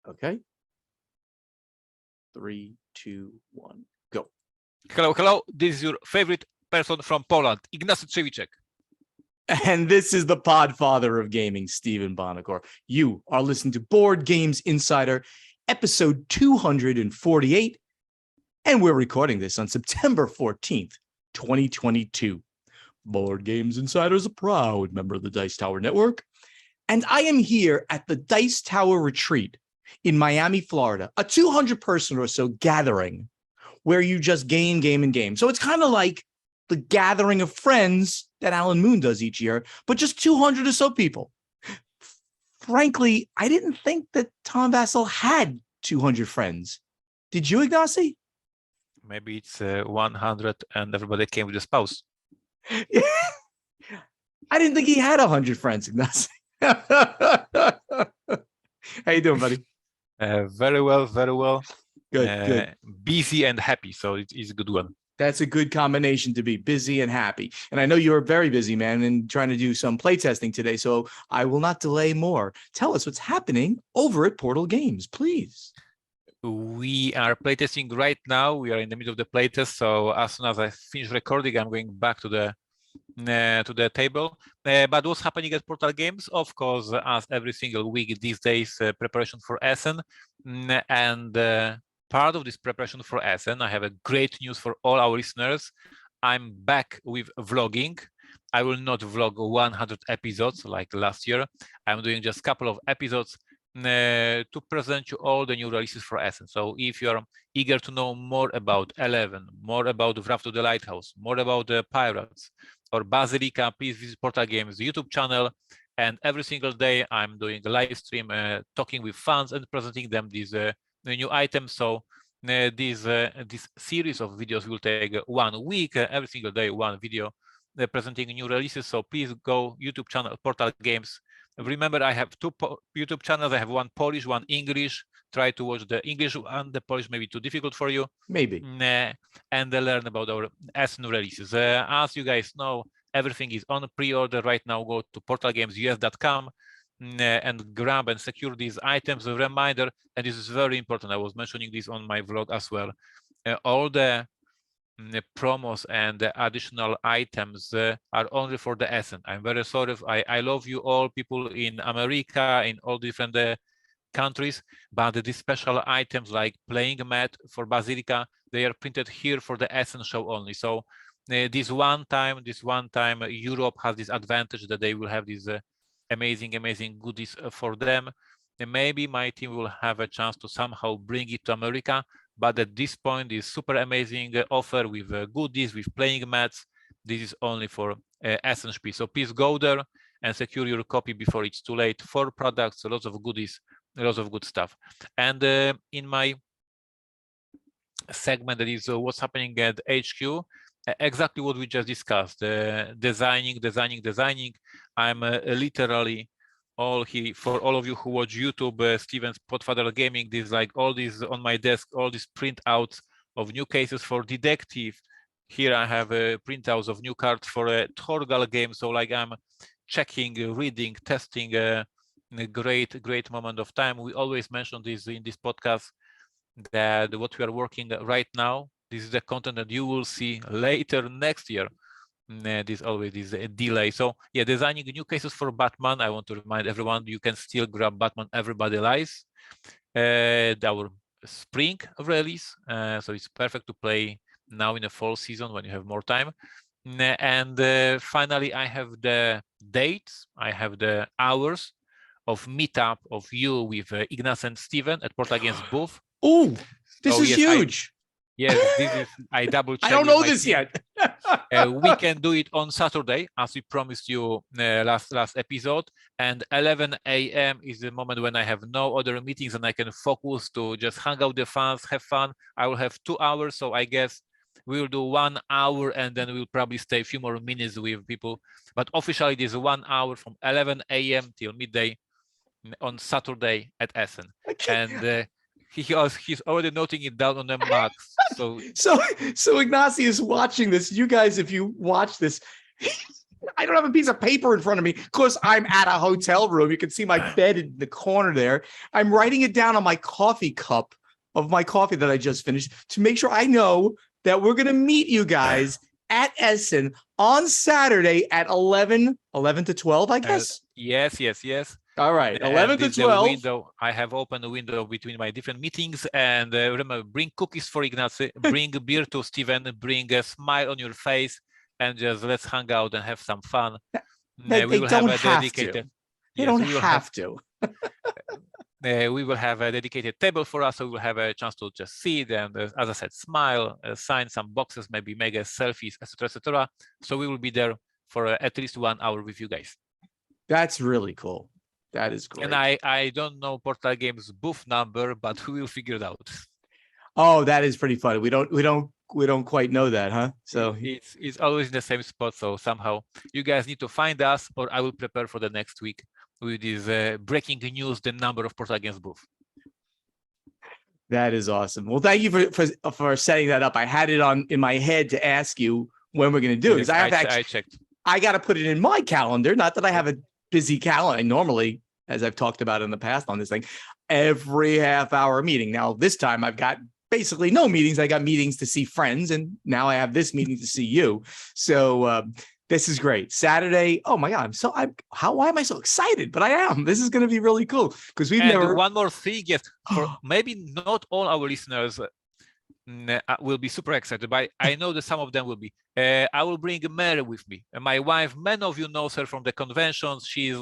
Okay. 3, 2, 1, go. Hello. This is your favorite person from Poland, Ignacy. And this is the Podfather of Gaming, Stephen Bonacor. You are listening to Board Games Insider, episode 248, and we're recording this on September 14th, 2022. Board Games Insider is a proud member of the Dice Tower Network, and I am here at the Dice Tower Retreat in Miami, Florida, a 200-person or so gathering where you just game. So it's kind of like the gathering of friends that Alan Moon does each year, but just 200 or so people. Frankly, I didn't think that Tom Vassell had 200 friends. Did you, Ignacy? Maybe it's 100 and everybody came with a spouse. I didn't think he had 100 friends, Ignacy. How you doing, buddy? Very well. Good. Busy and happy, so it's a good one. That's a good combination to be busy and happy. And I know you're very busy, man, and trying to do some playtesting today, so I will not delay more. Tell us what's happening over at Portal Games, please. We are playtesting right now. We are in the middle of the playtest, so as soon as I finish recording, I'm going back to the table. But what's happening at Portal Games? Of course, as every single week these days, preparation for Essen, and part of this preparation for Essen, I have a great news for all our listeners. I'm back with vlogging. I will not vlog 100 episodes like last year. I'm doing just a couple of episodes to present you all the new releases for Essen. So if you're eager to know more about 11, more about Wrath of the Lighthouse, more about the Pirates or Basilica, please visit Portal Games YouTube channel. And every single day I'm doing a live stream, talking with fans and presenting them these new items. So this series of videos will take 1 week, every single day one video presenting new releases. So please go YouTube channel Portal Games. Remember, I have two YouTube channels. I have one Polish, one English. Try to watch the English one. The Polish may be too difficult for you. Maybe. And learn about our Essen releases. As you guys know, everything is on pre-order right now. Go to portalgamesus.com and grab and secure these items. A reminder, and this is very important, I was mentioning this on my vlog as well, all the promos and the additional items are only for the Essen. I'm very sorry. I love you all, people in America, in all different countries, but these special items like playing mat for Basilica, they are printed here for the Essen show only. So this one time Europe has this advantage that they will have these amazing goodies for them. And maybe my team will have a chance to somehow bring it to America, but at this point, this super amazing offer with goodies, with playing mats, this is only for Essen Spiel. So please go there and secure your copy before it's too late. 4 products, lots of goodies, lots of good stuff. And in my segment that is what's happening at HQ, exactly what we just discussed, designing. I'm literally all here for all of you who watch YouTube, Steven's Podfather Gaming. This is like all these on my desk, all these printouts of new cases for Detective. Here I have printouts of new cards for a Torgal game. So like I'm checking, reading, testing, a great moment of time. We always mention this in this podcast, that what we are working right now, this is the content that you will see later next year. This always is a delay. So yeah, designing new cases for Batman. I want to remind everyone you can still grab Batman Everybody Lies, our spring release. So it's perfect to play now in the fall season when you have more time. And finally, I have the dates. I have the hours of meetup of you with Ignacy and Steven at Portal Games booth. Oh, this is huge. Yes, this is, I double checked. I don't know this yet. We can do it on Saturday, as we promised you last episode. And 11 a.m. is the moment when I have no other meetings and I can focus to just hang out with the fans, have fun. I will have 2 hours, so I guess we will do 1 hour and then we'll probably stay a few more minutes with people. But officially, this is 1 hour from 11 a.m. till midday on Saturday at Essen. And he's already noting it down on the max. So Ignacy is watching this. You guys, if you watch this, I don't have a piece of paper in front of me because I'm at a hotel room. You can see my bed in the corner there. I'm writing it down on my coffee cup of my coffee that I just finished to make sure I know that we're going to meet you guys at Essen on Saturday at 11 to 12, I guess. Yes. All right, 11 And to this 12. The window. I have opened a window between my different meetings. And remember, bring cookies for Ignacy, bring beer to Steven, bring a smile on your face, and just let's hang out and have some fun. They We will don't have a have dedicated. to. They don't have to. We will have a dedicated table for us, so we will have a chance to just sit and, as I said, smile, sign some boxes, maybe make a selfies, etc. So we will be there for at least 1 hour with you guys. That's really cool. That is great. And I don't know Portal Games booth number, but we will figure it out. Oh, that is pretty funny. We don't quite know that, huh? So it's always in the same spot. So somehow you guys need to find us, or I will prepare for the next week with this breaking news, the number of Portal Games booth. That is awesome. Well, thank you for setting that up. I had it in my head to ask you when we're going to do it, because I checked. I got to put it in my calendar. Not that I have a busy calendar. Normally, as I've talked about in the past on this thing, every half-hour meeting. Now, this time I've got basically no meetings. I got meetings to see friends, and now I have this meeting to see you. So this is great. Saturday. Oh my God! Why am I so excited? But I am. This is going to be really cool because we've never. One more thing, yes, for maybe not all our listeners will be super excited, but I know that some of them will be. I will bring Mary with me. My wife, many of you know her from the conventions. She's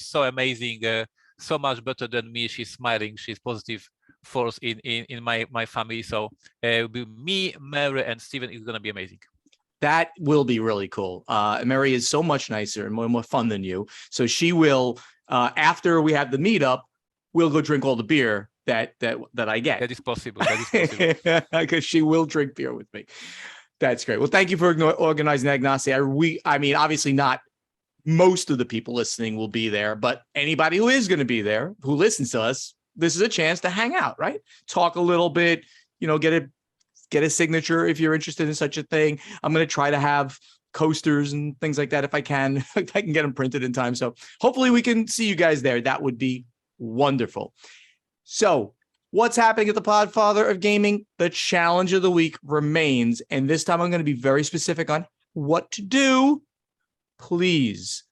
so amazing, so much better than me. She's smiling. She's positive force in my family. So it will be me, Mary, and Steven. Is going to be amazing. That will be really cool. Mary is so much nicer and more fun than you. So she will, after we have the meetup, we'll go drink all the beer that I get. That is possible. Because she will drink beer with me. That's great. Well, thank you for organizing that, Ignacy. I mean, obviously not most of the people listening will be there, but anybody who is going to be there, who listens to us, this is a chance to hang out, right? Talk a little bit, get a signature if you're interested in such a thing. I'm going to try to have coasters and things like that if I can. If I can get them printed in time. So hopefully we can see you guys there. That would be wonderful. So what's happening at the Podfather of Gaming? The challenge of the week remains. And this time I'm going to be very specific on what to do. Please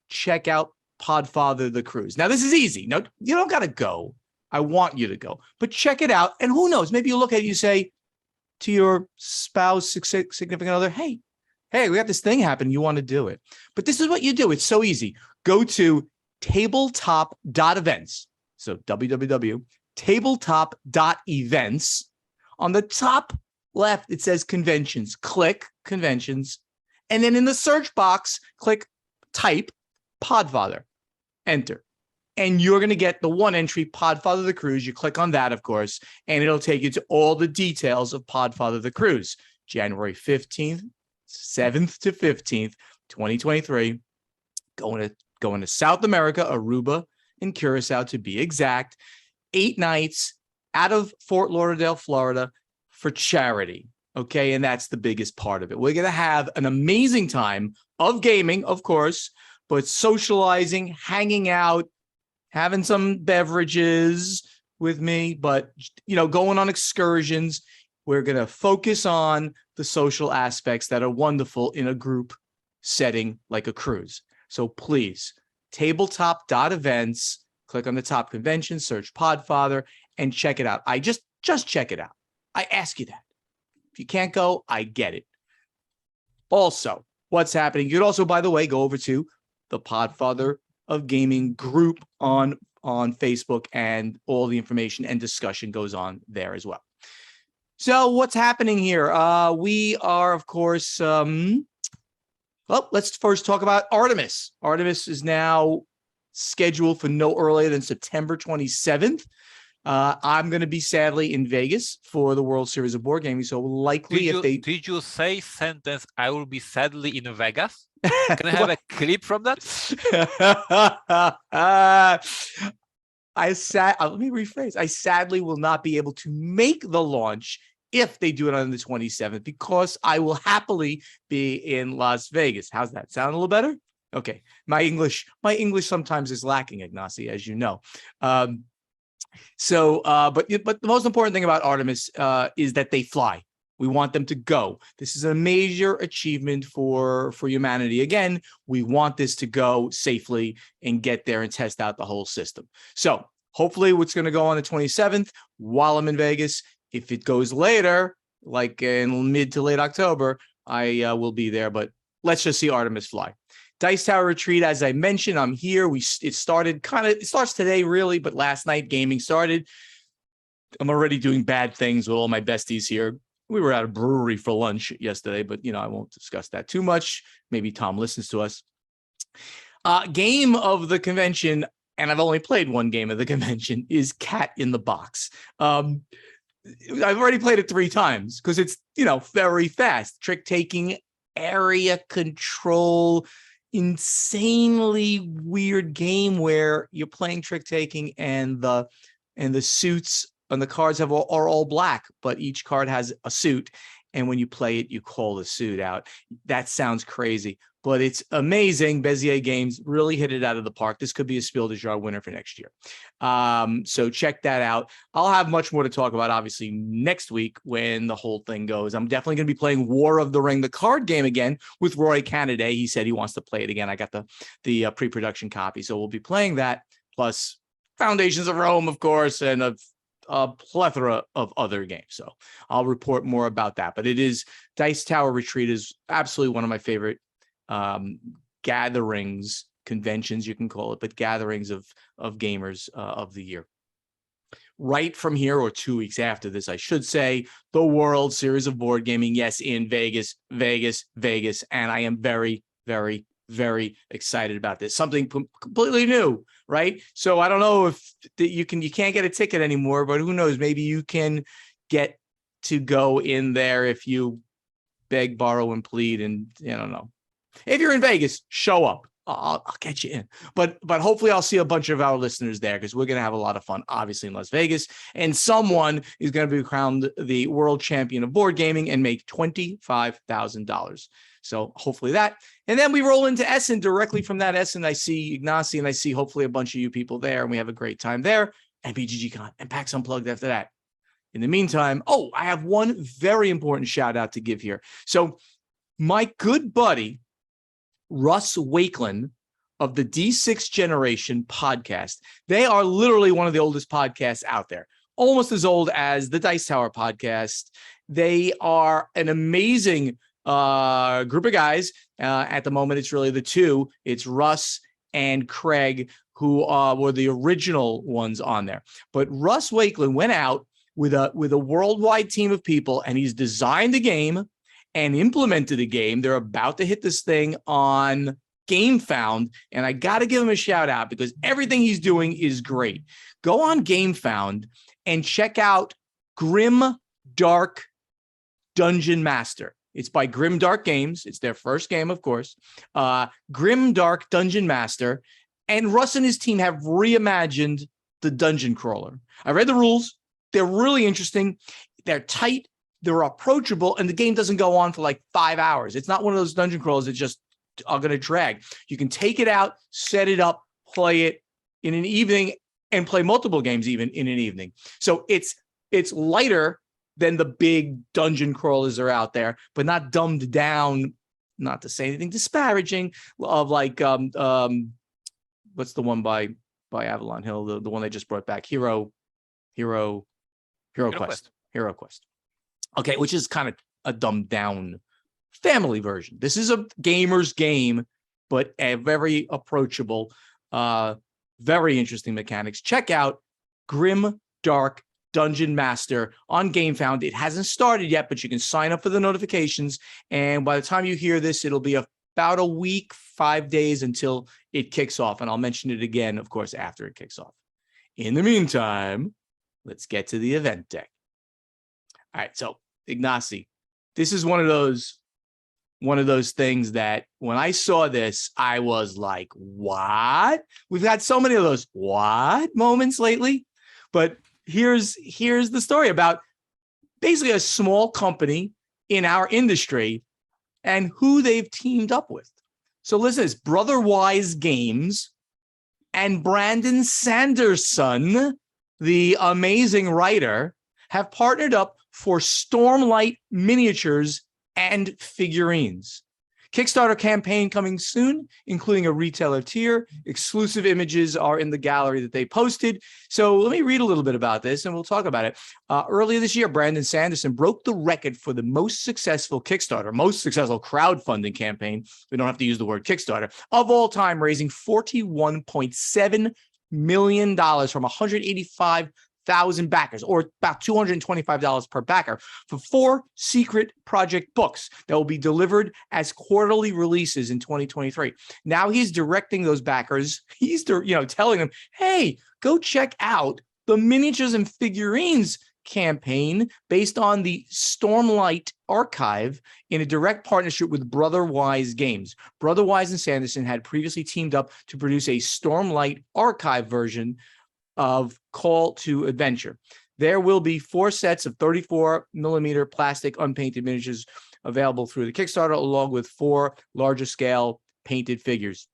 check out Podfather the Cruise. Now, this is easy. No, you don't got to go. I want you to go. But check it out. And who knows? Maybe you look at it, you say to your spouse, significant other, hey, we got this thing happen. You want to do it. But this is what you do. It's so easy. Go to tabletop.events. So www.tabletop.events. On the top left, it says conventions. Click conventions. And then in the search box, type Podfather. Enter. And you're going to get the one entry, Podfather the Cruise. You click on that, of course, and it'll take you to all the details of Podfather the Cruise. January 15th, 7th to 15th, 2023. Going to South America, Aruba and Curacao to be exact. 8 nights out of Fort Lauderdale, Florida for charity. Okay, and that's the biggest part of it. We're going to have an amazing time of gaming, of course, but socializing, hanging out, having some beverages with me, but, going on excursions. We're going to focus on the social aspects that are wonderful in a group setting like a cruise. So please, tabletop.events, click on the top convention, search Podfather, and check it out. I just check it out. I ask you that. If you can't go, I get it. Also, what's happening? You could also, by the way, go over to the Podfather of Gaming group on Facebook, and all the information and discussion goes on there as well. So what's happening here? We are, of course, let's first talk about Artemis. Artemis is now scheduled for no earlier than September 27th. I'm going to be sadly in Vegas for the World Series of Board Gaming. So likely did you say sentence, I will be sadly in Vegas? Can I have a clip from that? Let me rephrase. I sadly will not be able to make the launch if they do it on the 27th, because I will happily be in Las Vegas. How's that? Sound a little better? Okay. My English sometimes is lacking, Ignacy, as you know. But the most important thing about Artemis is that they fly. We want them to go. This is a major achievement for humanity. Again, we want this to go safely and get there and test out the whole system. So hopefully what's going to go on the 27th while I'm in Vegas. If it goes later, like in mid to late October, I will be there. But let's just see Artemis fly. Dice Tower Retreat, as I mentioned, I'm here. It starts today, really, but last night gaming started. I'm already doing bad things with all my besties here. We were at a brewery for lunch yesterday, but I won't discuss that too much. Maybe Tom listens to us. Game of the convention, and I've only played one game of the convention, is Cat in the Box. I've already played it 3 times because it's, very fast. Trick taking, area control, insanely weird game where you're playing trick taking and the suits on the cards are all black, but each card has a suit. And when you play it, you call the suit out. That sounds crazy, but it's amazing. Bezier Games really hit it out of the park. This could be a Spiel des Jahres winner for next year. So check that out. I'll have much more to talk about, obviously, next week when the whole thing goes. I'm definitely going to be playing War of the Ring, the card game again with Roy Canada. He said he wants to play it again. I got the pre-production copy, so we'll be playing that, plus Foundations of Rome, of course, and a plethora of other games. So I'll report more about that. But it is Dice Tower Retreat is absolutely one of my favorite gatherings, conventions, you can call it, but gatherings of gamers of the year. Right from here, or 2 weeks after this, I should say, the World Series of Board Gaming. Yes, in Vegas. And I am very, very, very excited about this. Something completely new, right? So I don't know if you can't get a ticket anymore, but who knows? Maybe you can get to go in there if you beg, borrow, and plead. And I don't know. If you're in Vegas, show up. I'll get you in. But hopefully I'll see a bunch of our listeners there, because we're going to have a lot of fun, obviously, in Las Vegas. And someone is going to be crowned the world champion of board gaming and make $25,000. So hopefully that. And then we roll into Essen. Directly from that Essen, I see Ignacy, and I see hopefully a bunch of you people there, and we have a great time there. And BGGCon and PAX Unplugged after that. In the meantime, I have one very important shout out to give here. So my good buddy, Russ Wakelin of the D6 Generation podcast. They are literally one of the oldest podcasts out there, almost as old as the Dice Tower podcast. They are an amazing group of guys. At the moment, it's really the two. It's Russ and Craig, who were the original ones on there. But Russ Wakelin went out with a worldwide team of people, and he's designed a game and implemented a game. They're about to hit this thing on GameFound, and I got to give him a shout out because everything he's doing is great. Go on GameFound and check out Grim Dark Dungeon Master. It's by Grim Dark Games. It's their first game, of course. Grim Dark Dungeon Master. And Russ and his team have reimagined the dungeon crawler. I read the rules. They're really interesting. They're tight. They're approachable, and the game doesn't go on for like 5 hours. It's not one of those dungeon crawlers that just are going to drag. You can take it out, set it up, play it in an evening, and play multiple games even in an evening. So it's lighter than the big dungeon crawlers that are out there, but not dumbed down, not to say anything disparaging of like, what's the one by Avalon Hill, the one they just brought back, Hero Quest. Okay, which is kind of a dumbed down family version. This is a gamer's game, but a very approachable, very interesting mechanics. Check out Grim Dark Dungeon Master on GameFound. It hasn't started yet, but you can sign up for the notifications. And by the time you hear this, it'll be about a week, 5 days until it kicks off. And I'll mention it again, of course, after it kicks off. In the meantime, let's get to the event deck. All right, so Ignacy, this is one of those things that when I saw this, I was like, what? We've had so many of those what moments lately. But here's the story about basically a small company in our industry and who they've teamed up with. So listen, it's Brotherwise Games and Brandon Sanderson, the amazing writer, have partnered up for Stormlight miniatures and figurines. Kickstarter campaign coming soon, including a retailer tier. Exclusive images are in the gallery that they posted. So let me read a little bit about this and we'll talk about it. Earlier this year, Brandon Sanderson broke the record for the most successful Kickstarter, most successful crowdfunding campaign. We don't have to use the word Kickstarter of all time, raising $41.7 million from 185,000 backers, or about $225 per backer, for 4 secret project books that will be delivered as quarterly releases in 2023. Now he's directing those backers. He's telling them, hey, go check out the miniatures and figurines campaign based on the Stormlight archive in a direct partnership with Brotherwise Games. Brotherwise and Sanderson had previously teamed up to produce a Stormlight archive version of Call to Adventure. There will be 4 sets of 34 millimeter plastic unpainted miniatures available through the Kickstarter, along with 4 larger scale painted figures.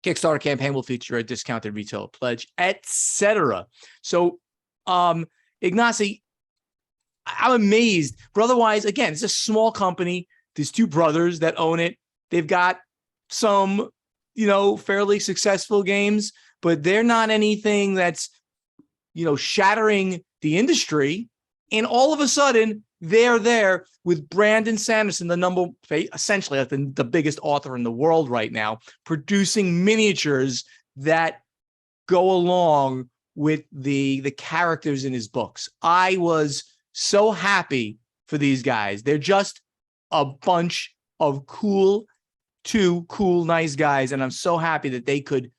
Kickstarter campaign will feature a discounted retail pledge, etc. So, Ignacy, I'm amazed. Brotherwise, again, it's a small company. There's 2 brothers that own it. They've got some, fairly successful games, but they're not anything that's, shattering the industry. And all of a sudden, they're there with Brandon Sanderson, essentially the biggest author in the world right now, producing miniatures that go along with the characters in his books. I was so happy for these guys. They're just a bunch of two cool, nice guys. And I'm so happy that they could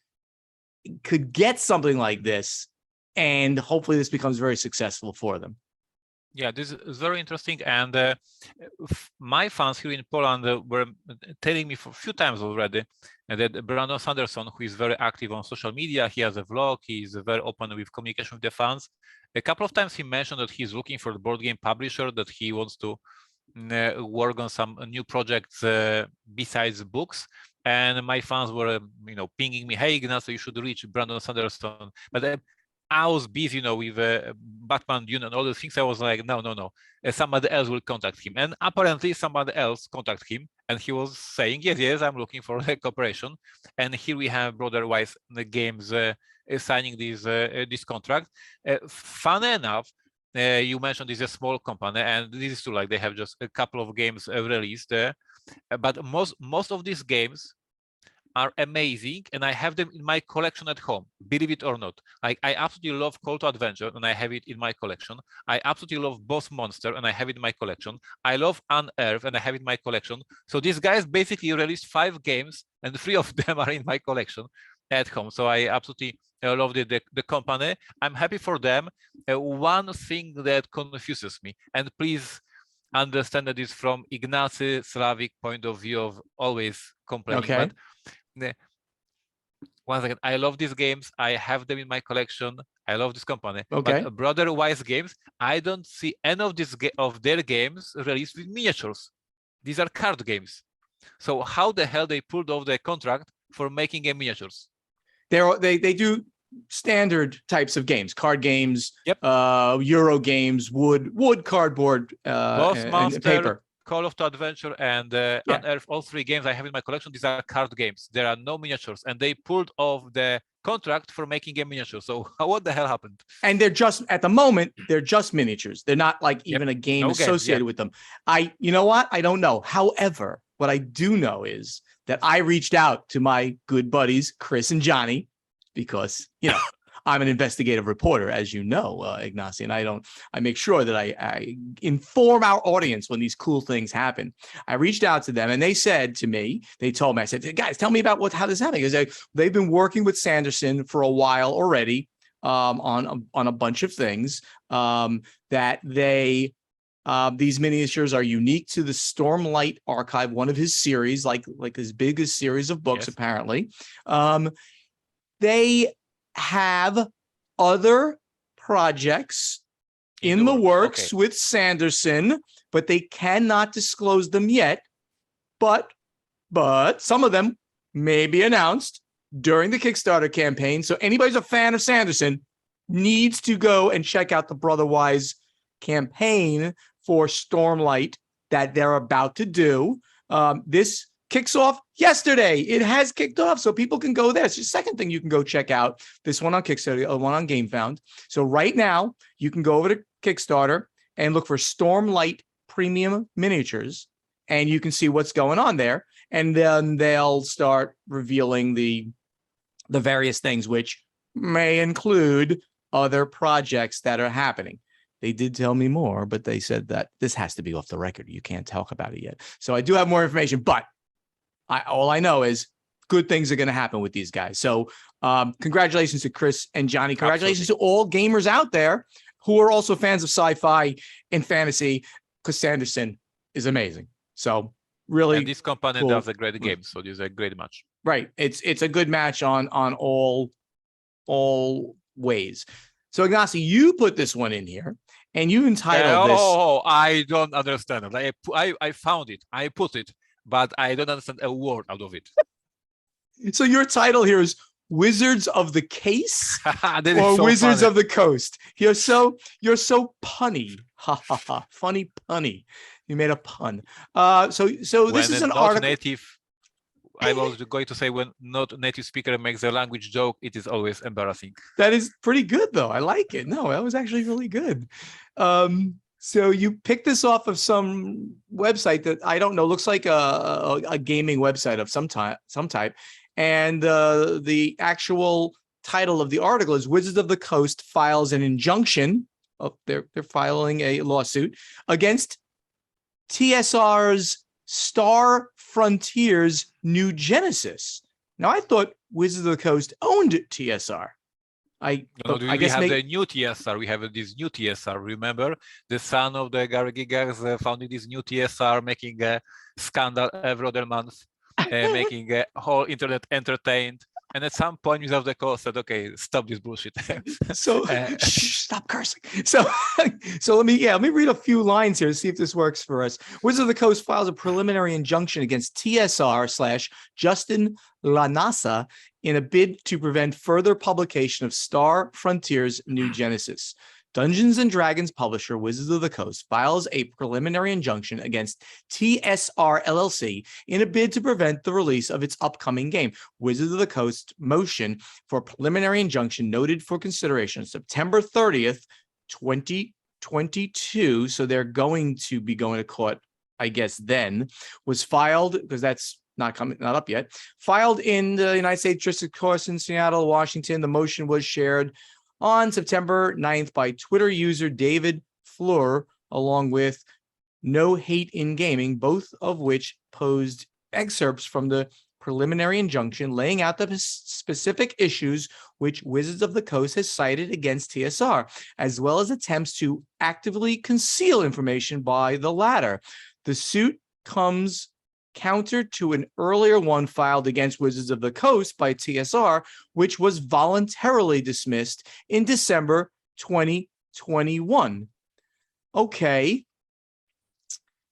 get something like this. And hopefully this becomes very successful for them. Yeah, this is very interesting. And my fans here in Poland were telling me for a few times already that Brandon Sanderson, who is very active on social media, he has a vlog, he's very open with communication with the fans. A couple of times he mentioned that he's looking for the board game publisher, that he wants to work on some new projects besides books. And my fans were, pinging me, hey, Ignacy, you should reach Brandon Sanderson. But I was busy, with Batman Dune and all those things. I was like, no. Somebody else will contact him. And apparently somebody else contacted him. And he was saying, yes, I'm looking for a cooperation. And here we have Brotherwise Games signing this contract. Funny enough, you mentioned this is a small company, and this is true, like they have just a couple of games released. But most of these games are amazing, and I have them in my collection at home, believe it or not. I absolutely love Call to Adventure, and I have it in my collection. I absolutely love Boss Monster, and I have it in my collection. I love Unearth, and I have it in my collection. So these guys basically released 5 games, and 3 of them are in my collection at home. So I absolutely love the company. I'm happy for them. One thing that confuses me, and please understand that it's from Ignacy Slavic point of view of always complaining. Okay. But once again, I love these games. I have them in my collection. I love this company. Okay. But Brotherwise Games, I don't see any of their games released with miniatures. These are card games. So how the hell they pulled off the contract for making miniatures? They do standard types of games, card games, Yep. Euro games, wood, cardboard, and paper. Call of Adventure and Unearth, all 3 games I have in my collection. These are card games. There are no miniatures, and they pulled off the contract for making a miniature. So what the hell happened? And they're just, at the moment, they're just miniatures. They're not like even a game associated with them. You know what? I don't know. However, what I do know is that I reached out to my good buddies, Chris and Johnny, because, I'm an investigative reporter, as you know, Ignacy, and I make sure that I inform our audience when these cool things happen. I reached out to them and they told me, I said, guys, tell me about how this happened. Because they've been working with Sanderson for a while already on a bunch of things that these miniatures are unique to the Stormlight archive, one of his series, like his biggest series of books, apparently. They have other projects in the works with Sanderson, but they cannot disclose them yet. But some of them may be announced during the Kickstarter campaign. So anybody who's a fan of Sanderson needs to go and check out the Brotherwise campaign for Stormlight that they're about to do. This kicks off yesterday. It has kicked off, so people can go there. It's the second thing you can go check out. This one on Kickstarter, one on GameFound. So right now, you can go over to Kickstarter and look for Stormlight Premium Miniatures, and you can see what's going on there. And then they'll start revealing the various things, which may include other projects that are happening. They did tell me more, but they said that this has to be off the record. You can't talk about it yet. So I do have more information, but all I know is good things are going to happen with these guys. So congratulations to Chris and Johnny. Congratulations to all gamers out there who are also fans of sci-fi and fantasy, because Sanderson is amazing. So really, and this company cool. does a great game. So this is a great match. Right. It's a good match on all ways. So Ignacy, you put this one in here and you entitled this. Oh, I don't understand it. I found it. I put it, but I don't understand a word out of it. So your title here is Wizards of the Case or so Wizards funny. of the Coast. You're so punny. Ha ha ha. Funny punny. You made a pun. So this is an article. Native, I was going to say, when not native speaker makes a language joke, it is always embarrassing. That is pretty good, though. I like it. No, that was actually really good. So you picked this off of some website that I don't know, looks like a gaming website of some type. And the actual title of the article is Wizards of the Coast files an injunction. Oh, they're filing a lawsuit against TSR's Star Frontiers New Genesis. Now, I thought Wizards of the Coast owned TSR. I guess have the new TSR. We have this new TSR. Remember, the son of the Gary Gigas founded this new TSR, making a scandal every other month, making a whole internet entertained. And at some point, Wizards of the Coast said, "Okay, stop this bullshit." So stop cursing. So let me read a few lines here to see if this works for us. Wizards of the Coast files a preliminary injunction against TSR / Justin Lanasa in a bid to prevent further publication of Star Frontiers New Genesis. Dungeons & Dragons publisher Wizards of the Coast files a preliminary injunction against TSR LLC in a bid to prevent the release of its upcoming game. Wizards of the Coast motion for preliminary injunction noted for consideration September 30th, 2022. So they're going to be going to court, I guess, then, was filed, because that's not up yet, filed in the United States District Court in Seattle, Washington. The motion was shared on September 9th by Twitter user David Fleur, along with No Hate in Gaming, both of which posed excerpts from the preliminary injunction laying out the specific issues which Wizards of the Coast has cited against TSR, as well as attempts to actively conceal information by the latter. The suit comes counter to an earlier one filed against Wizards of the Coast by TSR, which was voluntarily dismissed in December 2021. Okay.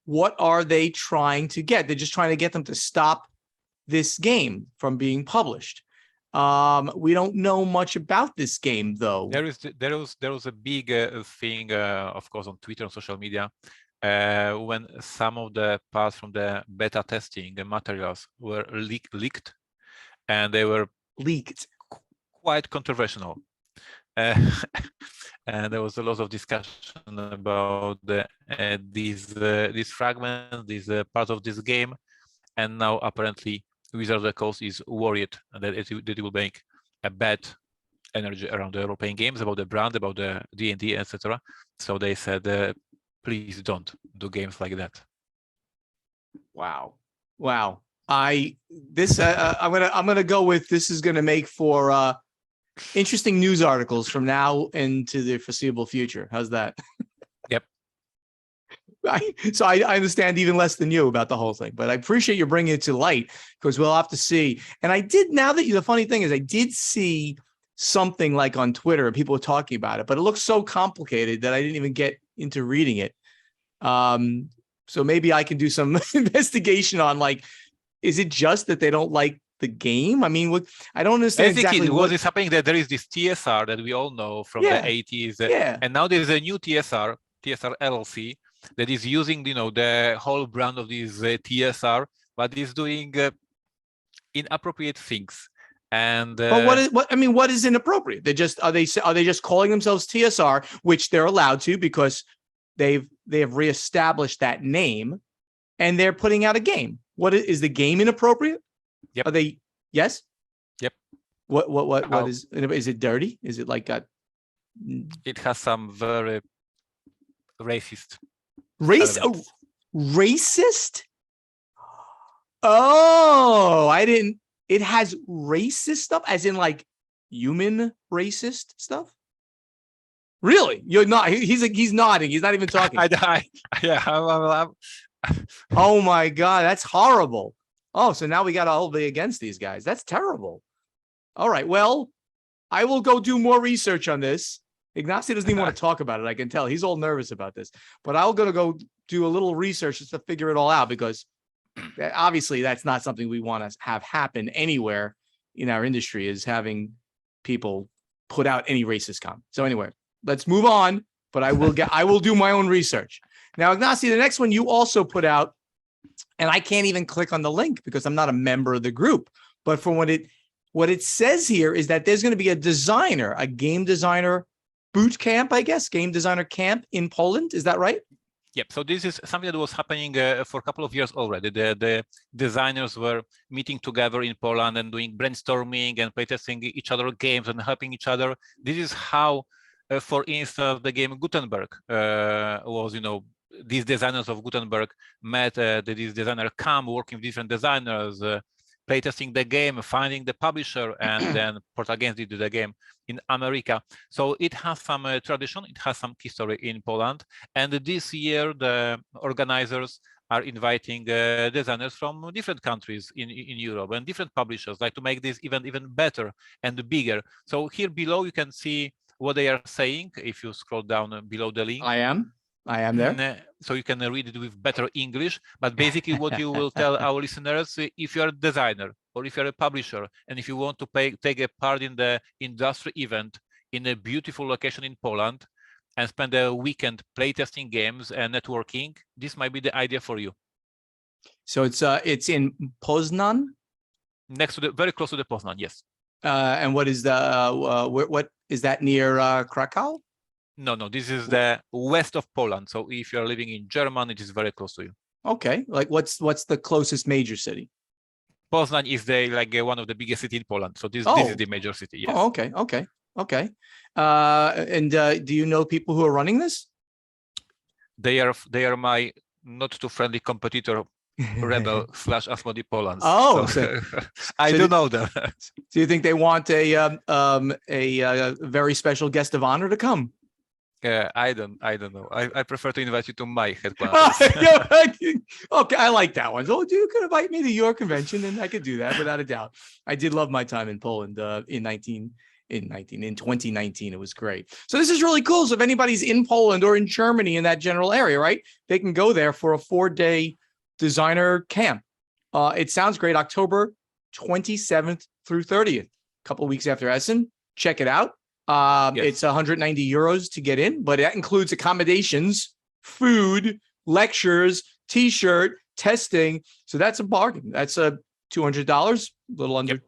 What are they trying to get? They're just trying to get them to stop this game from being published. We don't know much about this game, though. There was a big thing, of course, on Twitter and social media, when some of the parts from the beta testing materials were leaked, and they were leaked, quite controversial. And there was a lot of discussion about these fragments, these part of this game, and now apparently Wizards of the Coast is worried that it will make a bad energy around the European games, about the brand, about the D&D, etc. So they said, please don't do games like that. Wow. I'm gonna go with, this is gonna make for interesting news articles from now into the foreseeable future. How's that? Yep. So I understand even less than you about the whole thing, but I appreciate you bringing it to light, because we'll have to see. And I did, now that the funny thing is, I did see something like on Twitter and people were talking about it, but it looks so complicated that I didn't even get into reading it. So maybe I can do some investigation on, like, is it just that they don't like the game? I mean, I don't understand exactly what is happening. That there is this TSR that we all know from the 80s, and now there's a new TSR LLC, that is using, the whole brand of this TSR, but is doing inappropriate things. And but what is inappropriate? Are they just calling themselves TSR, which they're allowed to because they have reestablished that name, and they're putting out a game. What is the game inappropriate? Yep. Are they? Yes. Yep. What is it dirty? Is it like a? It has some very racist. Racist? Oh, I didn't. It has racist stuff, as in like human racist stuff. Really? You're not. He's nodding. He's not even talking. Oh my God, that's horrible. Oh, so now we got to all be against these guys. That's terrible. All right. Well, I will go do more research on this. Ignacy doesn't even want to talk about it. I can tell he's all nervous about this, but I'm going to go do a little research just to figure it all out, because obviously that's not something we want to have happen anywhere in our industry, is having people put out any racist comment. So anyway, let's move on, but I will do my own research. Now, Ignacy, the next one you also put out, and I can't even click on the link because I'm not a member of the group, but from what it says here is that there's going to be a game designer boot camp, I guess, game designer camp in Poland. Is that right? Yep. So this is something that was happening for a couple of years already. The designers were meeting together in Poland and doing brainstorming and playtesting each other games and helping each other. This is how, for instance, the game Gutenberg was, these designers of Gutenberg met this designer camp, working with different designers, playtesting the game, finding the publisher, and then Portal Games did the game in America. So it has some tradition, it has some history in Poland. And this year, the organizers are inviting designers from different countries in Europe and different publishers, like to make this event even better and bigger. So here below, you can see what they are saying. If you scroll down below the link. I am there. So you can read it with better English, but basically what you will tell our listeners, if you're a designer or if you're a publisher, and if you want to take a part in the industry event in a beautiful location in Poland and spend a weekend playtesting games and networking, this might be the idea for you. So it's in Poznan? Very close to the Poznan, yes. And what is what is that near Krakow? No, this is the west of Poland. So if you're living in Germany, it is very close to you. Okay. Like what's the closest major city? Poznan is one of the biggest cities in Poland. So this is the major city. Yes. Oh, okay. And do you know people who are running this? They are my not too friendly competitor, Rebel / Asmodee Poland. Oh, so I do know them. Do you think they want a very special guest of honor to come? I don't know. I prefer to invite you to my headquarters. Okay, I like that one. So you could invite me to your convention, and I could do that without a doubt. I did love my time in Poland in 2019. It was great. So this is really cool. So if anybody's in Poland or in Germany in that general area, right, they can go there for a 4-day designer camp. It sounds great. October 27th through 30th, a couple of weeks after Essen. Check it out. Yes. It's 190 euros to get in, but that includes accommodations, food, lectures, t-shirt, testing. So that's a bargain. That's a $200, a little under. Yep.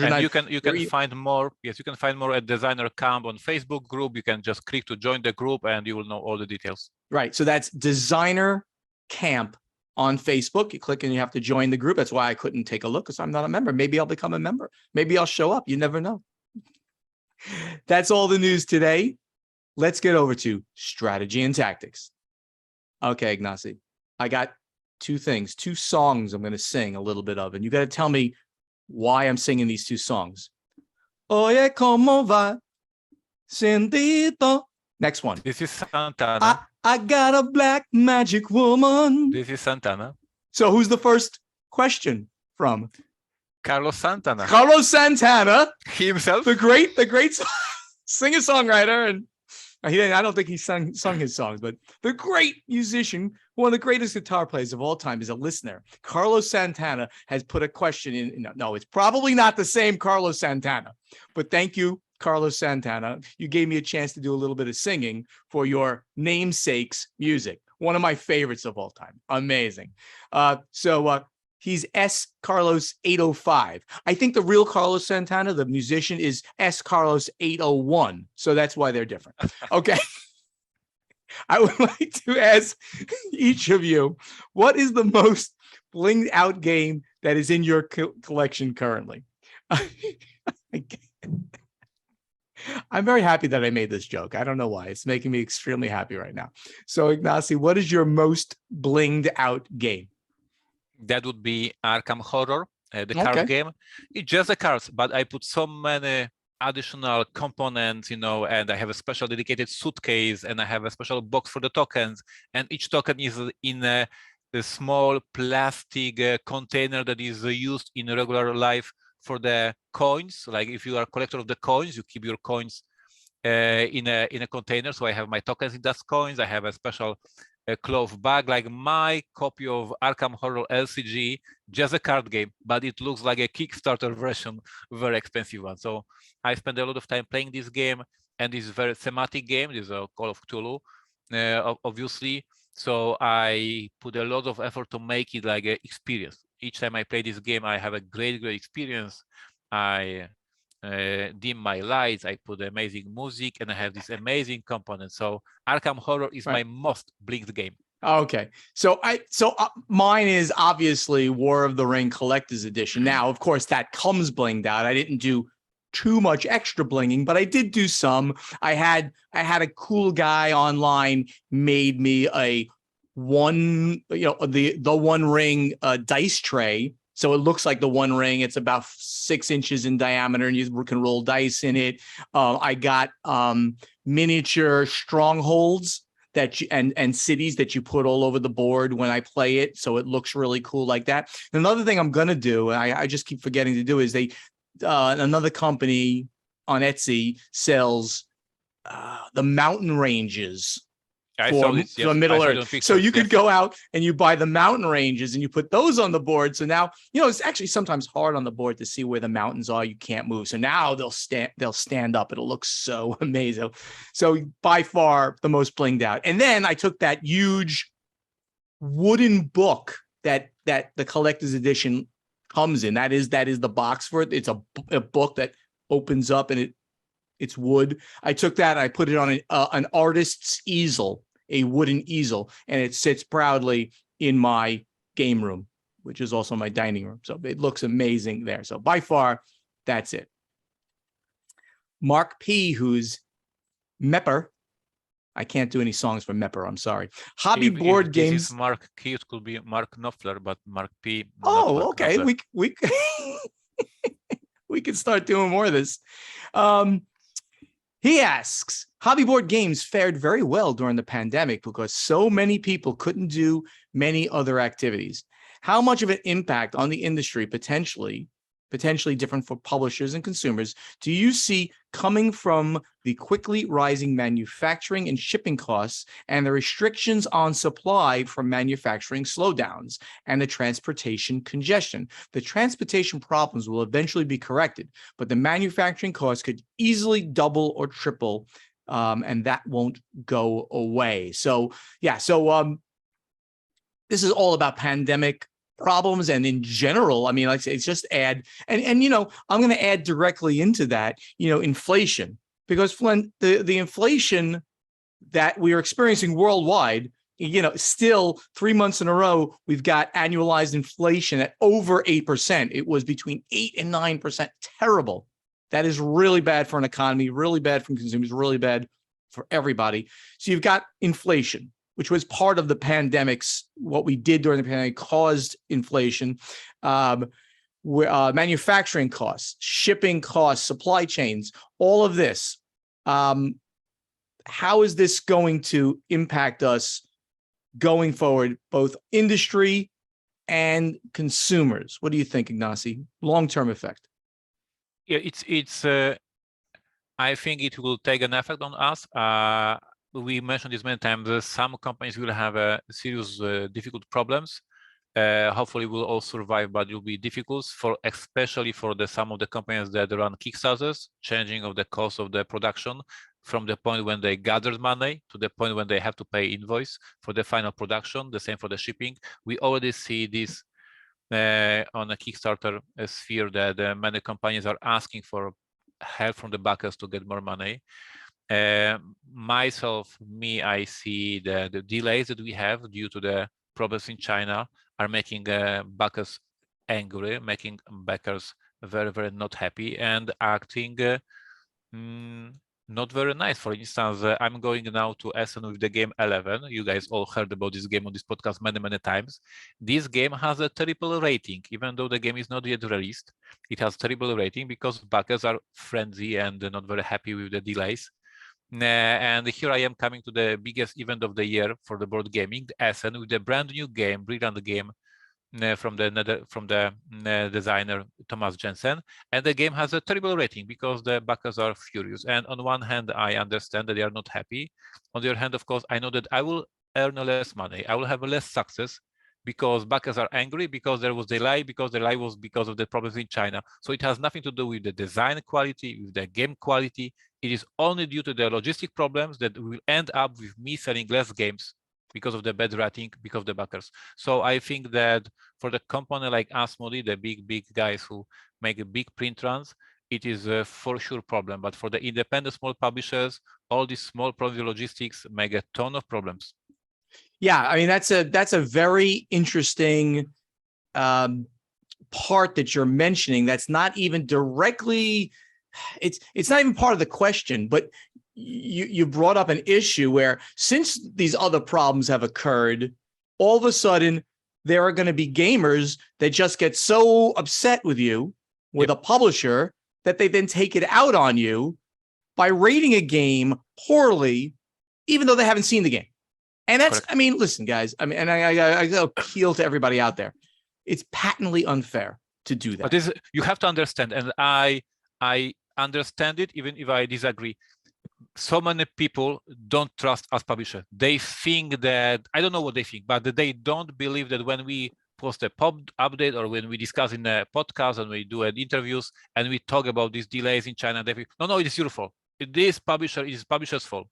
And you can find more. Yes, you can find more at Designer Camp on Facebook group. You can just click to join the group, and you will know all the details. Right. So that's Designer Camp on Facebook. You click and you have to join the group. That's why I couldn't take a look, because I'm not a member. Maybe I'll become a member. Maybe I'll show up. You never know. That's all the news today. Let's get over to strategy and tactics. Okay, Ignacy, I got two songs I'm going to sing a little bit of, and you got to tell me why I'm singing these two songs. Oye, como va, sentito. Next one. This is Santana. I got a black magic woman. This is Santana. So who's the first question from? Carlos Santana Carlos Santana, himself. the great singer-songwriter, and I don't think he sung his songs, but the great musician, one of the greatest guitar players of all time, is a listener. Carlos Santana has put a question in. No, it's probably not the same Carlos Santana, but thank you, Carlos Santana. You gave me a chance to do a little bit of singing for your namesake's music. One of my favorites of all time. Amazing. So he's S. Carlos 805. I think the real Carlos Santana, the musician, is S. Carlos 801. So that's why they're different. Okay. I would like to ask each of you, what is the most blinged out game that is in your collection currently? I'm very happy that I made this joke. I don't know why. It's making me extremely happy right now. So, Ignacy, what is your most blinged out game? That would be Arkham Horror, the card game. It's just the cards, but I put so many additional components, and I have a special dedicated suitcase, and I have a special box for the tokens, and each token is in a small plastic container that is used in regular life for the coins. Like if you are a collector of the coins, you keep your coins in a container. So I have my tokens in those coins. I have a special cloth bag, like my copy of Arkham Horror LCG, just a card game, but it looks like a Kickstarter version, very expensive one. So I spend a lot of time playing this game, and it's a very thematic game. This is a Call of Cthulhu, obviously. So I put a lot of effort to make it like an experience. Each time I play this game, I have a great experience. I dim my lights, I put amazing music, and I have this amazing component. So Arkham Horror is my most blinked game. Okay, so mine is obviously War of the Ring Collector's Edition. Now, of course, that comes blinged out. I didn't do too much extra blinging, but I did do some. I had a cool guy online made me a the One Ring dice tray. So it looks like the One Ring. It's about 6 inches in diameter, and you can roll dice in it. I got miniature strongholds and cities that you put all over the board when I play it. So it looks really cool like that. Another thing I'm gonna do, and I just keep forgetting to do, is another company on Etsy sells the mountain ranges for Middle Earth. So you could go out and you buy the mountain ranges and you put those on the board. So now, it's actually sometimes hard on the board to see where the mountains are. You can't move. So now they'll stand up. It'll look so amazing. So by far the most blinged out. And then I took that huge wooden book that the collector's edition comes in. That is the box for it. It's a book that opens up, and it's wood. I took that, I put it on an artist's easel, a wooden easel, and it sits proudly in my game room, which is also my dining room. So it looks amazing there. So by far, that's it. Mark P, who's Mepper. I can't do any songs for Mepper. I'm sorry. Hobby board games. This is Mark K. It could be Mark Knopfler, but Mark P. Oh, okay. We we can start doing more of this. He asks, hobby board games fared very well during the pandemic because so many people couldn't do many other activities. How much of an impact on the industry, potentially different for publishers and consumers, do you see coming from the quickly rising manufacturing and shipping costs and the restrictions on supply from manufacturing slowdowns and the transportation congestion? The transportation problems will eventually be corrected, but the manufacturing costs could easily double or triple, and that won't go away. So, yeah, this is all about pandemic problems, and in general, I mean, like I say, it's just add, and I'm going to add directly into that, inflation, because the inflation that we are experiencing worldwide, still 3 months in a row, we've got annualized inflation at over 8%. It was between 8 and 9%. Terrible. That is really bad for an economy, really bad for consumers, really bad for everybody. So you've got inflation, which was part of the pandemics. What we did during the pandemic caused inflation. Manufacturing costs, shipping costs, supply chains, all of this. How is this going to impact us going forward, both industry and consumers. What do you think, Ignacy? Long-term effect. Yeah, it's. I think it will take an effect on us. We mentioned this many times. Some companies will have serious difficult problems. Hopefully we'll all survive, but it will be difficult especially for some of the companies that run Kickstarters, changing of the cost of the production from the point when they gathered money to the point when they have to pay invoice for the final production. The same for the shipping. We already see this on a Kickstarter sphere that many companies are asking for help from the backers to get more money. I see the delays that we have due to the problems in China are making backers angry, making backers very, very not happy and acting not very nice. For instance, I'm going now to Essen with the game 11. You guys all heard about this game on this podcast many, many times. This game has a terrible rating, even though the game is not yet released. It has terrible rating because backers are frenzy and not very happy with the delays. And here I am coming to the biggest event of the year for the board gaming, Essen, with a brand new game, brilliant game from the designer Thomas Jensen, and the game has a terrible rating because the backers are furious. And on one hand, I understand that they are not happy. On the other hand, of course, I know that I will earn less money. I will have less success because backers are angry because there was delay, because the delay was because of the problems in China. So it has nothing to do with the design quality, with the game quality. It is only due to the logistic problems that will end up with me selling less games because of the bad rating, because of the backers. So I think that for the company like Asmodee, the big guys who make a big print runs, it is a for sure problem. But for the independent small publishers, all these small problems logistics make a ton of problems. Yeah, I mean, that's a very interesting part that you're mentioning. That's not even directly, it's not even part of the question, but you brought up an issue where since these other problems have occurred, all of a sudden there are going to be gamers that just get so upset with you, with a publisher, that they then take it out on you by rating a game poorly, even though they haven't seen the game. And that's, I mean, listen, guys, I mean, and I appeal to everybody out there. It's patently unfair to do that. But you have to understand, and I understand it, even if I disagree. So many people don't trust us publisher. They think that, I don't know what they think, but they don't believe that when we post a pop update or when we discuss in a podcast and we do interviews and we talk about these delays in China, they think, no, it is your fault. It is publisher's fault.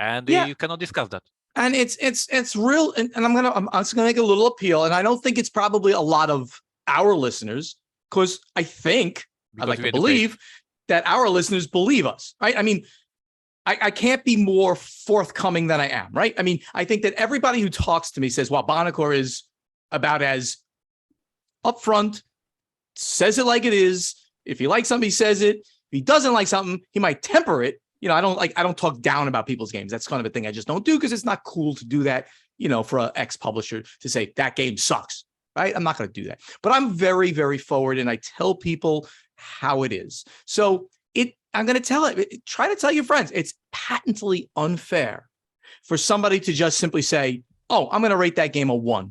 And you cannot discuss that. And it's real. And I'm just gonna make a little appeal. And I don't think it's probably a lot of our listeners, because I think I'd like to believe that our listeners believe us, right? I mean, I can't be more forthcoming than I am, right? I mean, I think that everybody who talks to me says, well, Bonacor is about as upfront, says it like it is. If he likes something, he says it. If he doesn't like something, he might temper it. You know, I don't talk down about people's games. That's kind of a thing I just don't do because it's not cool to do that, you know, for an ex-publisher to say that game sucks, right? I'm not going to do that. But I'm very, very forward and I tell people how it is. So I'm going to try to tell your friends, it's patently unfair for somebody to just simply say, oh, I'm going to rate that game a 1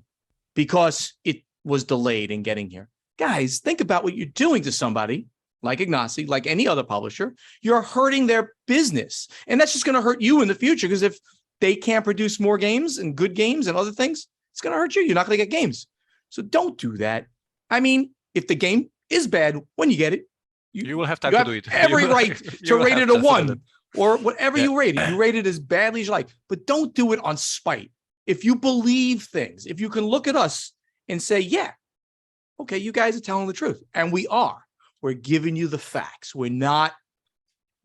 because it was delayed in getting here. Guys, think about what you're doing to somebody like Ignacy, like any other publisher. You're hurting their business. And that's just going to hurt you in the future because if they can't produce more games and good games and other things, it's going to hurt you. You're not going to get games. So don't do that. I mean, if the game is bad when you get it, you will have time to do it. Every right to rate it a 1 or whatever you rate it. You rate it as badly as you like, but don't do it on spite. If you believe things, if you can look at us and say, yeah, okay, you guys are telling the truth. And we are. We're giving you the facts. We're not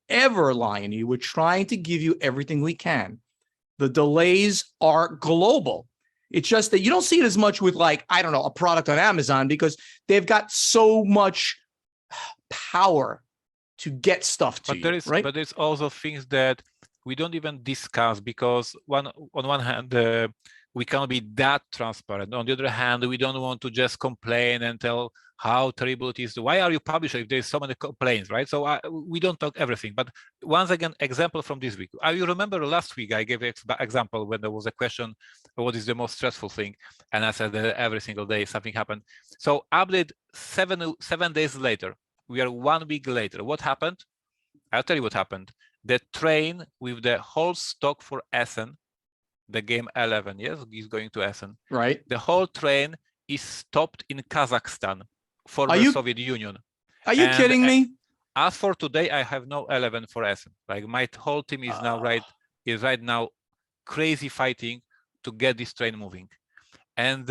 ever lying to you. We're trying to give you everything we can. The delays are global. It's just that you don't see it as much with, like, I don't know, a product on Amazon because they've got so much power to get stuff to you, right? But there's also things that we don't even discuss because on one hand, we cannot be that transparent. On the other hand, we don't want to just complain and tell how terrible it is. Why are you publisher if there's so many complaints, right? So we don't talk everything. But once again, example from this week. You remember last week I gave an example when there was a question what is the most stressful thing? And I said that every single day something happened. So update 7 days later. We are 1 week later. What happened? I'll tell you what happened. The train with the whole stock for Essen, the game 11, yes, is going to Essen. Right. The whole train is stopped in Kazakhstan, former Soviet Union. Are you kidding me? As for today, I have no 11 for Essen. Like my whole team is now right now crazy fighting to get this train moving. And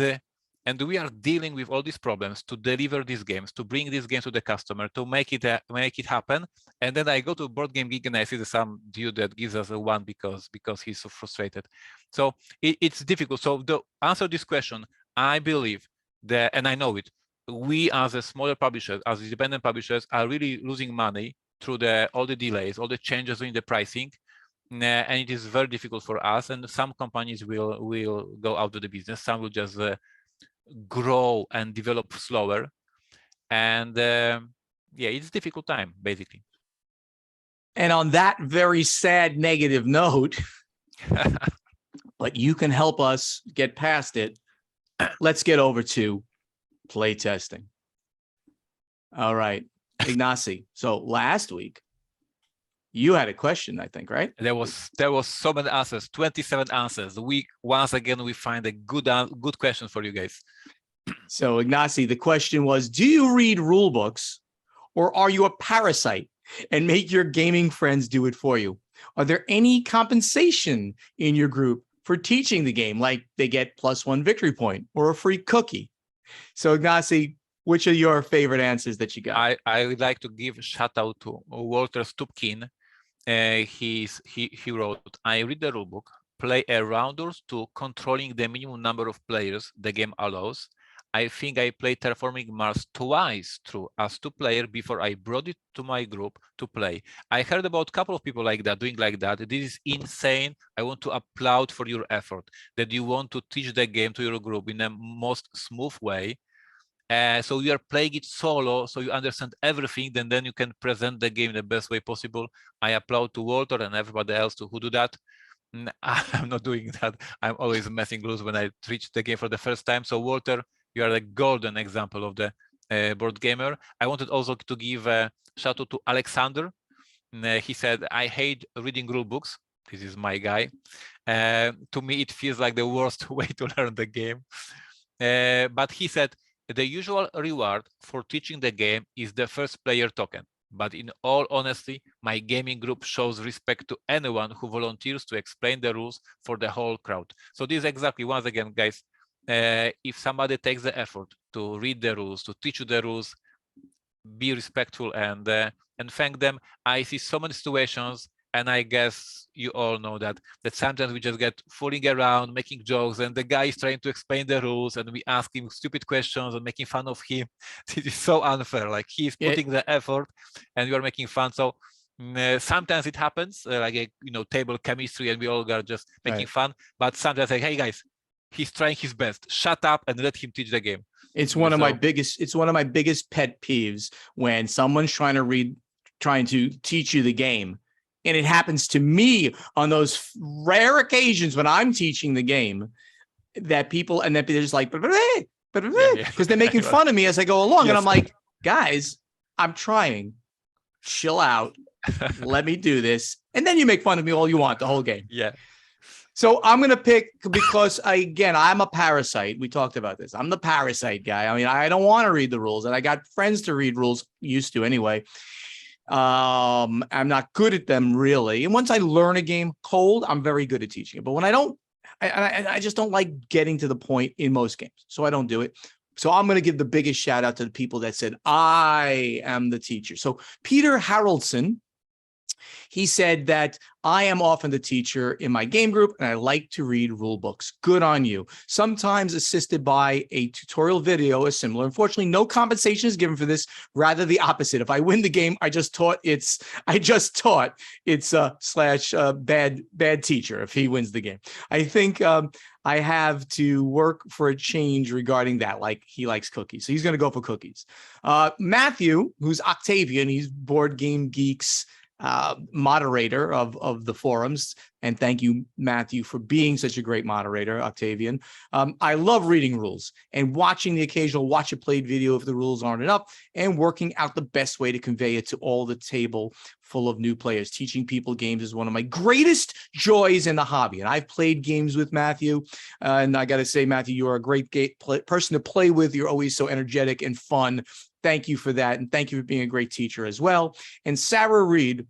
we are dealing with all these problems to deliver these games, to bring these games to the customer, to make it happen. And then I go to Board Game Geek and I see some dude that gives us a 1 because he's so frustrated. So it's difficult. So to answer this question, I believe that, and I know it, we as a smaller publishers, as independent publishers, are really losing money through all the delays, all the changes in the pricing. And it is very difficult for us. And some companies will go out of the business. Some will just grow and develop slower. And yeah, it's a difficult time, basically. And on that very sad negative note, but you can help us get past it. Let's get over to play testing. All right, Ignacy. So last week, you had a question, I think, right? There was so many answers, 27 answers. Once again we find a good question for you guys. So Ignacy, the question was, do you read rule books or are you a parasite and make your gaming friends do it for you? Are there any compensation in your group for teaching the game, like they get +1 victory point or a free cookie? So Ignacy, which are your favorite answers that you got? I would like to give a shout out to Walter Stupkin. He wrote, I read the rulebook, play a round or two controlling the minimum number of players the game allows. I think I played Terraforming Mars twice through as 2-player before I brought it to my group to play. I heard about a couple of people like that, doing like that. This is insane. I want to applaud for your effort, that you want to teach the game to your group in the most smooth way. So you are playing it solo, so you understand everything, and then you can present the game in the best way possible. I applaud to Walter and everybody else who do that. I'm not doing that. I'm always messing loose when I teach the game for the first time. So Walter, you are a golden example of the board gamer. I wanted also to give a shout out to Alexander. He said, I hate reading rule books. This is my guy. To me, it feels like the worst way to learn the game. But he said, the usual reward for teaching the game is the first player token. But in all honesty, my gaming group shows respect to anyone who volunteers to explain the rules for the whole crowd. So this is exactly, once again, guys, if somebody takes the effort to read the rules, to teach you the rules, be respectful and thank them. I see so many situations, and I guess you all know that sometimes we just get fooling around, making jokes, and the guy is trying to explain the rules, and we ask him stupid questions and making fun of him. This is so unfair. Like, he's putting the effort, and you are making fun. So sometimes it happens, like a table chemistry, and we all are just making fun. But sometimes, like, hey guys, he's trying his best. Shut up and let him teach the game. It's one of my biggest pet peeves when someone's trying to teach you the game. And it happens to me on those rare occasions when I'm teaching the game that they're just like, because they're making fun of me as I go along. Yes. And I'm like, guys, I'm trying. Chill out. Let me do this. And then you make fun of me all you want the whole game. Yeah. So I'm going to pick, because I'm a parasite. We talked about this. I'm the parasite guy. I mean, I don't want to read the rules, and I got friends to read rules, used to anyway. I'm not good at them really. And once I learn a game cold, I'm very good at teaching it. But when I don't, I just don't like getting to the point in most games. So I don't do it. So I'm going to give the biggest shout out to the people that said, I am the teacher. So Peter Haraldson, he said that I am often the teacher in my game group, and I like to read rule books. Good on you. Sometimes assisted by a tutorial video or similar. Unfortunately, no compensation is given for this. Rather the opposite. If I win the game, I just taught it's bad teacher if he wins the game. I think I have to work for a change regarding that. Like, he likes cookies, so he's going to go for cookies. Matthew, who's Octavian, he's Board Game Geeks moderator of the forums. And thank you, Matthew, for being such a great moderator, Octavian. I love reading rules and watching the occasional watch it played video if the rules aren't enough, and working out the best way to convey it to all the table full of new players. Teaching people games is one of my greatest joys in the hobby. And I've played games with Matthew. And I got to say, Matthew, you are a great person to play with. You're always so energetic and fun. Thank you for that. And thank you for being a great teacher as well. And Sarah Reed,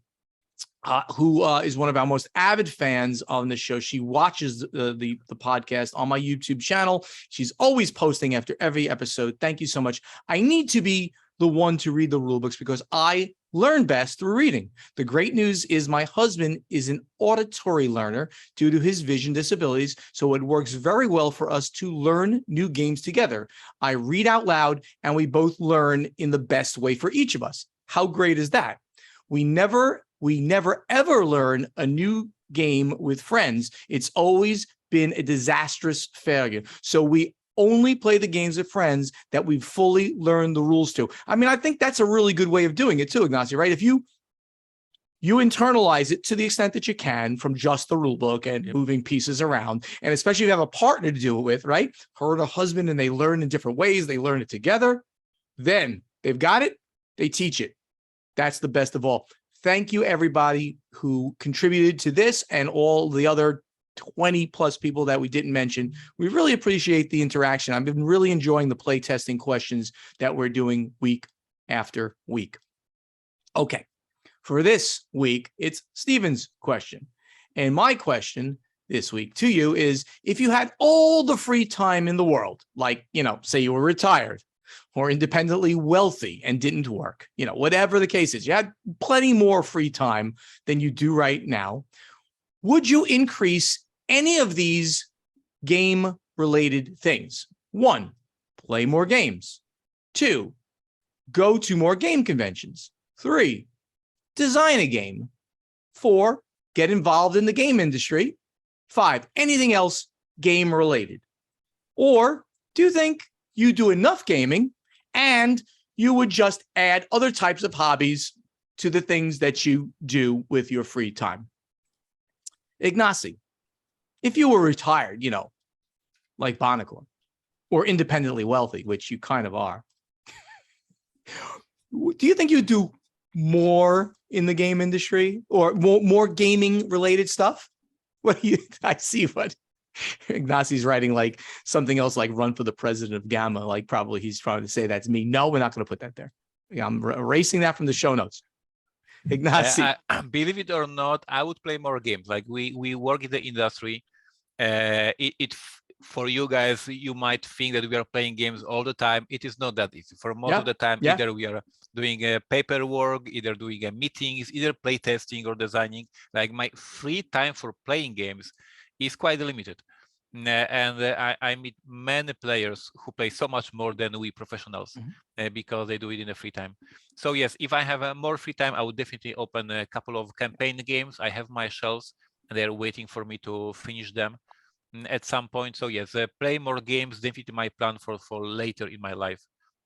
who is one of our most avid fans on the show. She watches the podcast on my YouTube channel. She's always posting after every episode. Thank you so much. I need to be the one to read the rule books because I learn best through reading. The great news is my husband is an auditory learner due to his vision disabilities, so it works very well for us to learn new games together. I read out loud, and we both learn in the best way for each of us. How great is that? We never ever learn a new game with friends. It's always been a disastrous failure. So we only play the games with friends that we've fully learned the rules to. I mean, I think that's a really good way of doing it too, Ignacy, right? If you internalize it to the extent that you can from just the rule book and moving pieces around, and especially if you have a partner to do it with, right? Her and her husband, and they learn in different ways, they learn it together, then they've got it, they teach it. That's the best of all. Thank you, everybody who contributed to this and all the other 20 plus people that we didn't mention. We really appreciate the interaction. I've been really enjoying the play testing questions that we're doing week after week. Okay, for this week, it's Steven's question. And my question this week to you is, if you had all the free time in the world, like, say you were retired, or independently wealthy and didn't work, whatever the case is, you had plenty more free time than you do right now, would you increase any of these game-related things? 1, play more games. 2, go to more game conventions. 3, design a game. 4, get involved in the game industry. 5, anything else game-related. Or do you think you do enough gaming and you would just add other types of hobbies to the things that you do with your free time? Ignacy, if you were retired, like Bonacor, or independently wealthy, which you kind of are, do you think you'd do more in the game industry or more gaming related stuff? I see what Ignacy's writing, like something else, like run for the president of Gamma. Like probably he's trying to say that's me. No, we're not going to put that there. I'm erasing that from the show notes. Ignacy, believe it or not, I would play more games. Like we work in the industry. For you guys, you might think that we are playing games all the time. It is not that easy. For most of the time, either we are doing paperwork, either doing meetings, either play testing or designing. Like my free time for playing games is quite limited. And I meet many players who play so much more than we professionals because they do it in the free time. So yes, if I have more free time, I would definitely open a couple of campaign games. I have my shelves and they're waiting for me to finish them at some point. So yes, play more games, definitely my plan for later in my life.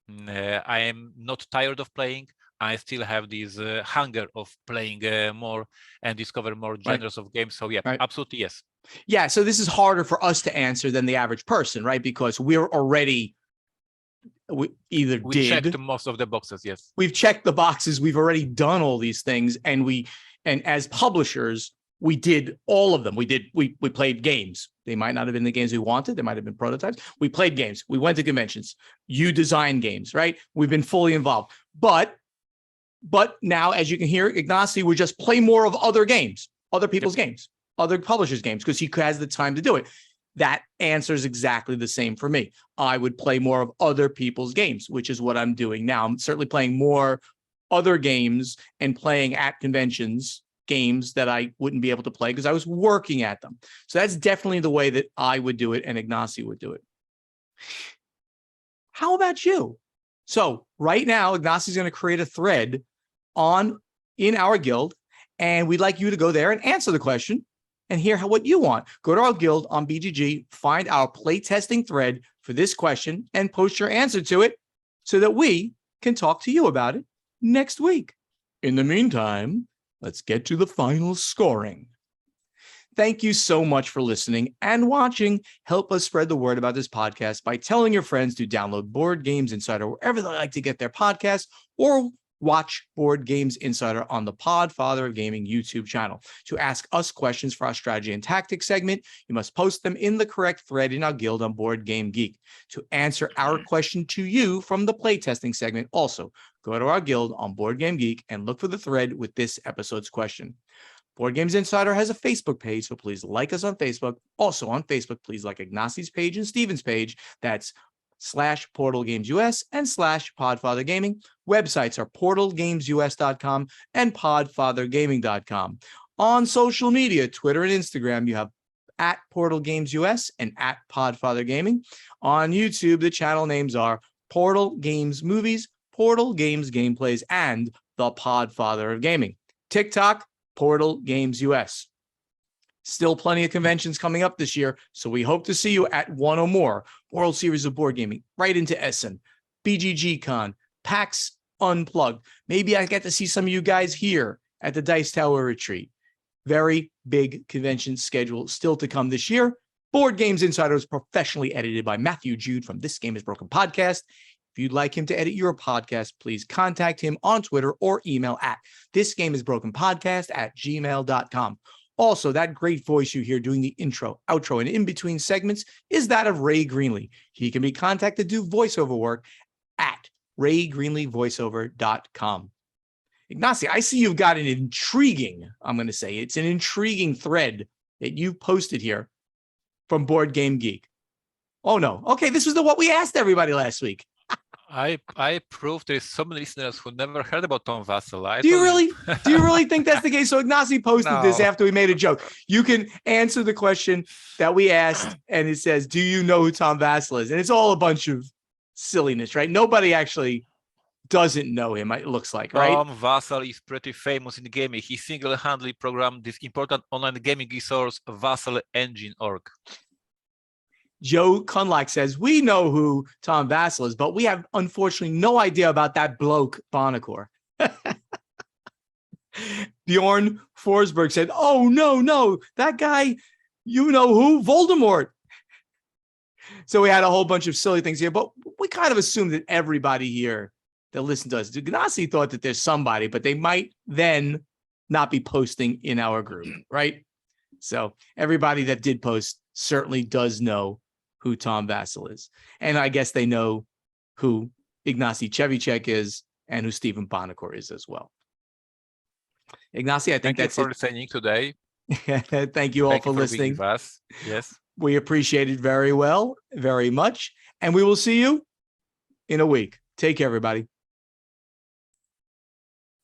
I am not tired of playing. I still have this hunger of playing more and discover more genres of games. So yeah, absolutely yes. Yeah, so this is harder for us to answer than the average person, right? Because we checked most of the boxes. Yes, we've checked the boxes. We've already done all these things, and as publishers, we did all of them. We played games. They might not have been the games we wanted. They might have been prototypes. We played games. We went to conventions. You design games, right? We've been fully involved. But now, as you can hear, Ignacy would just play more of other games, other people's games, other publishers' games, because he has the time to do it. That answers exactly the same for me. I would play more of other people's games, which is what I'm doing now. I'm certainly playing more other games and playing at conventions games that I wouldn't be able to play because I was working at them. So that's definitely the way that I would do it and Ignacy would do it. How about you? So right now, Ignacy's going to create a thread in our guild, and we'd like you to go there and answer the question and hear what you want. Go to our guild on BGG, find our playtesting thread for this question, and post your answer to it so that we can talk to you about it next week. In the meantime, let's get to the final scoring. Thank you so much for listening and watching. Help us spread the word about this podcast by telling your friends to download Board Games Insider wherever they like to get their podcasts, or watch Board Games Insider on the Podfather of Gaming YouTube channel. To ask us questions for our strategy and tactics segment, you must post them in the correct thread in our guild on Board Game Geek. To answer our question to you from the playtesting segment, also go to our guild on Board Game Geek and look for the thread with this episode's question. Board Games Insider has a Facebook page, so please like us on Facebook. Also on Facebook, please like Ignacy's page and Steven's page. That's /PortalGamesUS and /Podfather Gaming. Websites are portalgamesus.com and podfathergaming.com. On social media, Twitter and Instagram, you have @PortalGamesUS and @PodfatherGaming. On YouTube, the channel names are Portal Games Movies, Portal Games Gameplays, and The Podfather of Gaming. TikTok, Portal Games US. Still plenty of conventions coming up this year, so we hope to see you at one or more. World Series of Board Gaming, right into Essen, BGG Con, PAX Unplugged. Maybe I get to see some of you guys here at the Dice Tower Retreat. Very big convention schedule still to come this year. Board Games Insider is professionally edited by Matthew Jude from This Game is Broken podcast. If you'd like him to edit your podcast, please contact him on Twitter or email at thisgameisbrokenpodcast@gmail.com. Also, that great voice you hear doing the intro, outro, and in-between segments is that of Ray Greenlee. He can be contacted to do voiceover work at raygreenleevoiceover.com. Ignacy, I see you've got an intriguing, I'm going to say, it's an intriguing thread that you posted here from Board Game Geek. Oh, no. Okay, this was what we asked everybody last week. I proved there's so many listeners who never heard about Tom Vassell. Do you really think that's the case? So Ignacy posted this after we made a joke. You can answer the question that we asked, and it says, do you know who Tom Vassell is? And it's all a bunch of silliness, right? Nobody actually doesn't know him, it looks like, right? Tom Vassell is pretty famous in gaming. He single-handedly programmed this important online gaming resource, VassallEngine.org. Joe Kunlach says, we know who Tom Vassell is, but we have, unfortunately, no idea about that bloke, Bonacor. Bjorn Forsberg said, oh, no, that guy, you know who? Voldemort. So we had a whole bunch of silly things here, but we kind of assumed that everybody here that listened to us, Ignacy thought that there's somebody, but they might then not be posting in our group, right? So everybody that did post certainly does know who Tom Vassell is. And I guess they know who Ignacy Chevicek is and who Stephen Bonacor is as well. Ignacy, I think that's it. Thank you for listening today. Thank you all for listening. Yes. We appreciate it very much. And we will see you in a week. Take care, everybody.